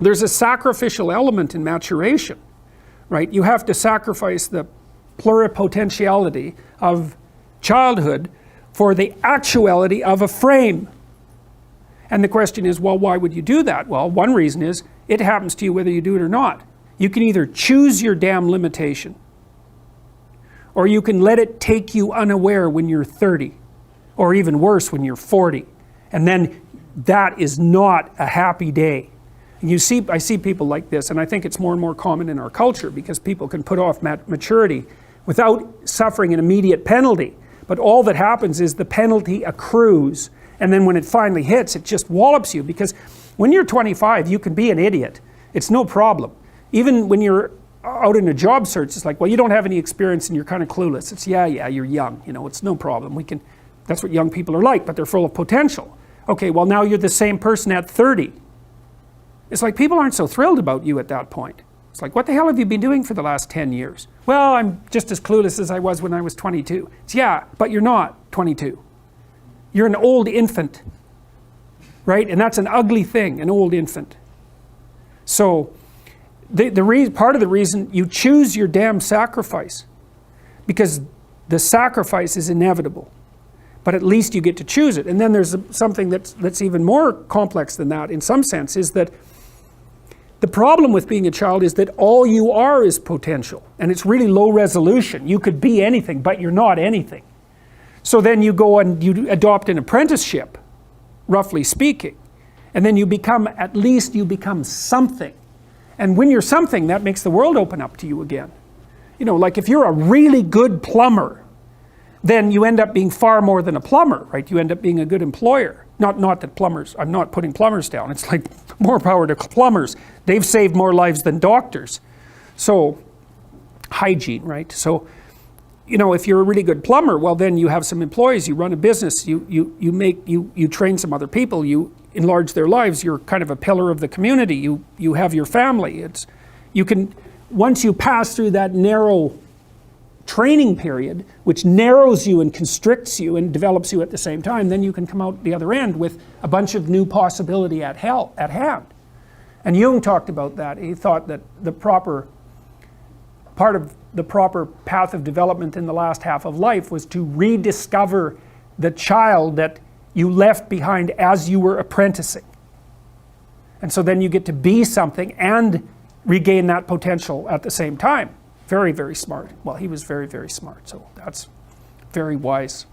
There's a sacrificial element in maturation, right? You have to sacrifice the pluripotentiality of childhood for the actuality of a frame. And the question is, well, why would you do that? Well, one reason is it happens to you whether you do it or not. You can either choose your damn limitation, or you can let it take you unaware when you're 30, or even worse when you're 40. And then that is not a happy day. And I see people like this, and I think it's more and more common in our culture because people can put off maturity without suffering an immediate penalty. But all that happens is the penalty accrues, and then when it finally hits, it just wallops you. Because when you're 25, you can be an idiot. It's no problem. Even when you're out in a job search, it's like, well, you don't have any experience and you're kind of clueless. It's, yeah, you're young, it's no problem. That's what young people are like, but they're full of potential. Okay, well, now you're the same person at 30. It's like people aren't so thrilled about you at that point. It's like, what the hell have you been doing for the last 10 years? Well, I'm just as clueless as I was when I was 22. It's, yeah, but you're not 22. You're an old infant, right? And that's an ugly thing, an old infant. So part of the reason you choose your damn sacrifice, because the sacrifice is inevitable, but at least you get to choose it. And then there's something that's even more complex than that in some sense, is that the problem with being a child is that all you are is potential, and it's really low resolution. You could be anything, but you're not anything. So then you go and you adopt an apprenticeship, roughly speaking, and then at least you become something. And when you're something, that makes the world open up to you again. Like if you're a really good plumber, then you end up being far more than a plumber, right? You end up being a good employer. Not that plumbers, I'm not putting plumbers down. It's like more power to plumbers. They've saved more lives than doctors. So, hygiene, right? So, if you're a really good plumber, well then you have some employees, you run a business, you train some other people, you enlarge their lives, you're kind of a pillar of the community, you have your family. Once you pass through that narrow training period, which narrows you and constricts you and develops you at the same time, then you can come out the other end with a bunch of new possibility at hand. And Jung talked about that. He thought that part of the proper path of development in the last half of life was to rediscover the child that you left behind as you were apprenticing. And so then you get to be something and regain that potential at the same time. Very, very smart. Well, he was very, very smart. So that's very wise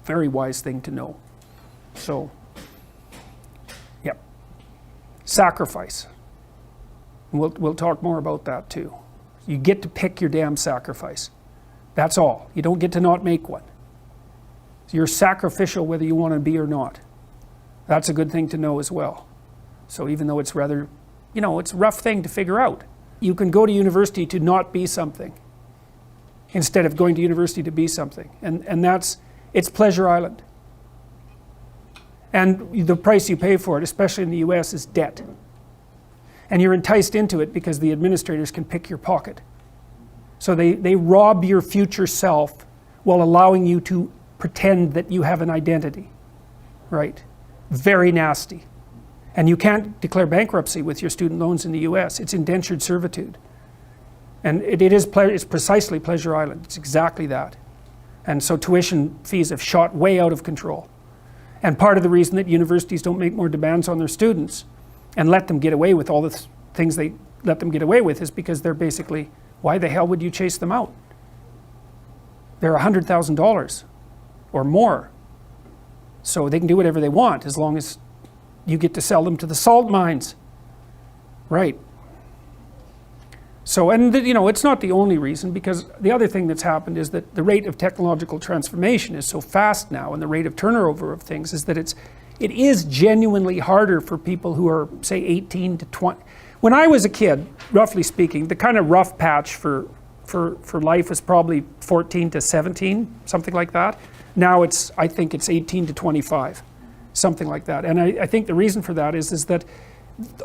thing to know. So, yep. Sacrifice. And we'll talk more about that too. You get to pick your damn sacrifice. That's all. You don't get to not make one. So you're sacrificial whether you want to be or not. That's a good thing to know as well. So even though it's rather, it's a rough thing to figure out. You can go to university to not be something instead of going to university to be something. And it's Pleasure Island. And the price you pay for it, especially in the US, is debt. And you're enticed into it because the administrators can pick your pocket. So they rob your future self while allowing you to pretend that you have an identity, right? Very nasty. And you can't declare bankruptcy with your student loans in the US. It's indentured servitude. And it's precisely Pleasure Island. It's exactly that. And so tuition fees have shot way out of control. And part of the reason that universities don't make more demands on their students and let them get away with all the things they let them get away with is because they're basically, why the hell would you chase them out? They're $100,000 or more. So they can do whatever they want as long as you get to sell them to the salt mines. Right. So, and it's not the only reason, because the other thing that's happened is that the rate of technological transformation is so fast now, and the rate of turnover of things is that it is genuinely harder for people who are, say, 18 to 20. When I was a kid, roughly speaking, the kind of rough patch for life was probably 14 to 17, something like that. Now I think it's 18 to 25. Something like that. And I think the reason for that is that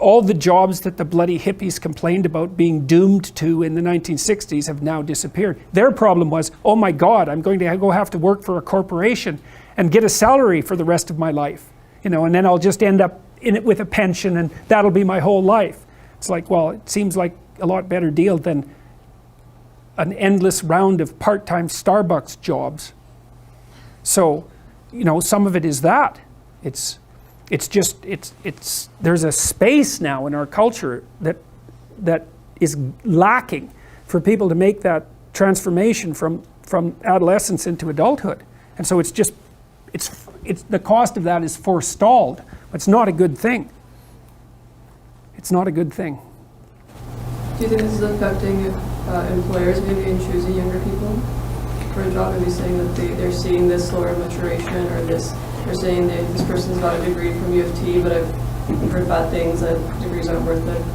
all the jobs that the bloody hippies complained about being doomed to in the 1960s have now disappeared. Their problem was, oh my God, I'm going to have to work for a corporation and get a salary for the rest of my life. And then I'll just end up in it with a pension and that'll be my whole life. It's like, well, it seems like a lot better deal than an endless round of part-time Starbucks jobs. So, you know, some of it is that. It's there's a space now in our culture that is lacking for people to make that transformation from adolescence into adulthood. And so it's the cost of that is forestalled. It's not a good thing. It's not a good thing. Do you think this is affecting employers maybe in choosing younger people for a job? Maybe saying that they're seeing this slower maturation, or they're saying that this person's got a degree from U of T, but I've heard bad things, that degrees aren't worth it.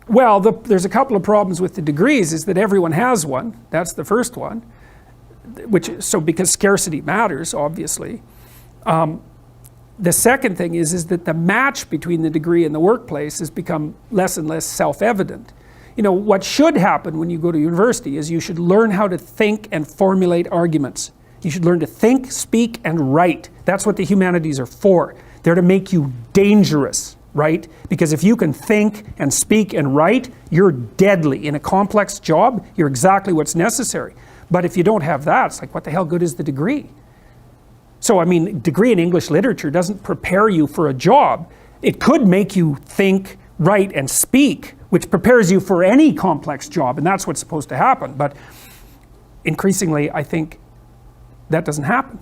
Well, there's a couple of problems with the degrees, is that everyone has one. That's the first one. Because scarcity matters, obviously. The second thing is that the match between the degree and the workplace has become less and less self-evident. You know, what should happen when you go to university is you should learn how to think and formulate arguments. You should learn to think, speak, and write. That's what the humanities are for. They're to make you dangerous, right? Because if you can think and speak and write, you're deadly. In a complex job, you're exactly what's necessary. But if you don't have that, it's like, what the hell good is the degree? So, I mean, degree in English literature doesn't prepare you for a job. It could make you think, write, and speak, which prepares you for any complex job, and that's what's supposed to happen. But increasingly, I think that doesn't happen.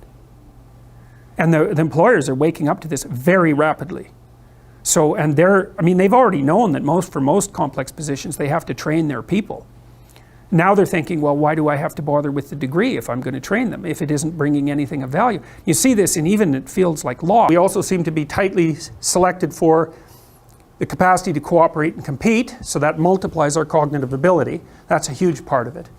And the employers are waking up to this very rapidly. So, and they've already known that for most complex positions, they have to train their people. Now they're thinking, well, why do I have to bother with the degree if I'm going to train them, if it isn't bringing anything of value? You see this even in fields like law. We also seem to be tightly selected for the capacity to cooperate and compete, so that multiplies our cognitive ability. That's a huge part of it.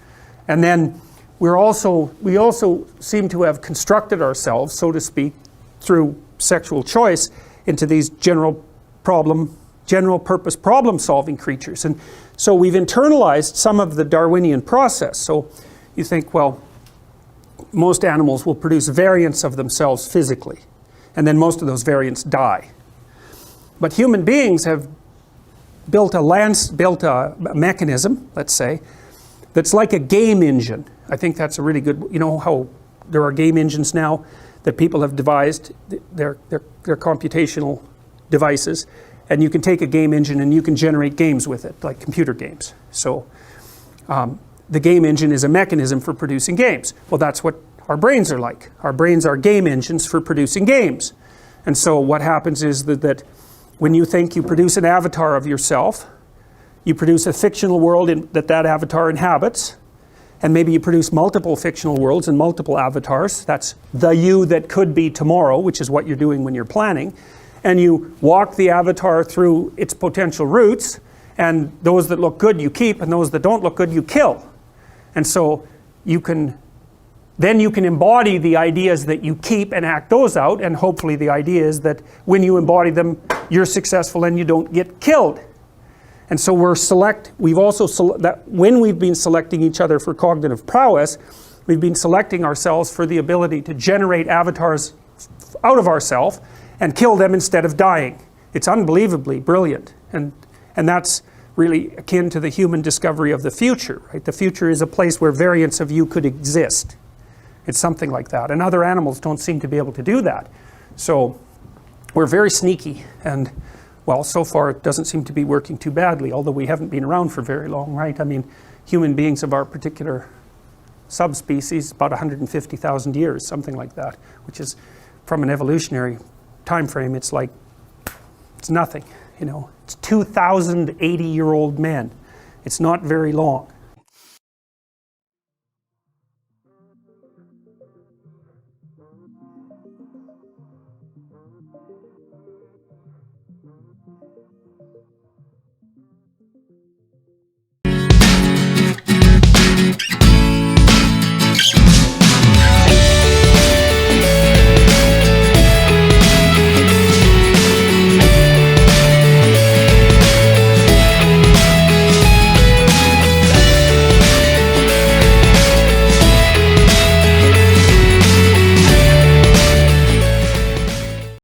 And then we also seem to have constructed ourselves, so to speak, through sexual choice into these general purpose problem-solving creatures. And so we've internalized some of the Darwinian process. So you think, well, most animals will produce variants of themselves physically, and then most of those variants die. But human beings have built a mechanism, let's say, that's like a game engine. I think that's a really good, you know how there are game engines now that people have devised, they're computational devices, and you can take a game engine and you can generate games with it, like computer games. So the game engine is a mechanism for producing games. Well, that's what our brains are like. Our brains are game engines for producing games. And so what happens is that when you think, you produce an avatar of yourself, you produce a fictional world that avatar inhabits, and maybe you produce multiple fictional worlds and multiple avatars. That's the you that could be tomorrow, which is what you're doing when you're planning. And you walk the avatar through its potential routes, and those that look good you keep, and those that don't look good you kill. And so then you can embody the ideas that you keep and act those out, and hopefully the idea is that when you embody them, you're successful and you don't get killed. And so when we've been selecting each other for cognitive prowess, we've been selecting ourselves for the ability to generate avatars out of ourselves and kill them instead of dying. It's unbelievably brilliant. And that's really akin to the human discovery of the future, right? The future is a place where variants of you could exist. It's something like that. And other animals don't seem to be able to do that. So we're very sneaky, and well, so far it doesn't seem to be working too badly, although we haven't been around for very long, right? I mean, human beings of our particular subspecies, about 150,000 years, something like that, which is, from an evolutionary time frame, it's nothing, you know. It's 2,080-year-old men. It's not very long.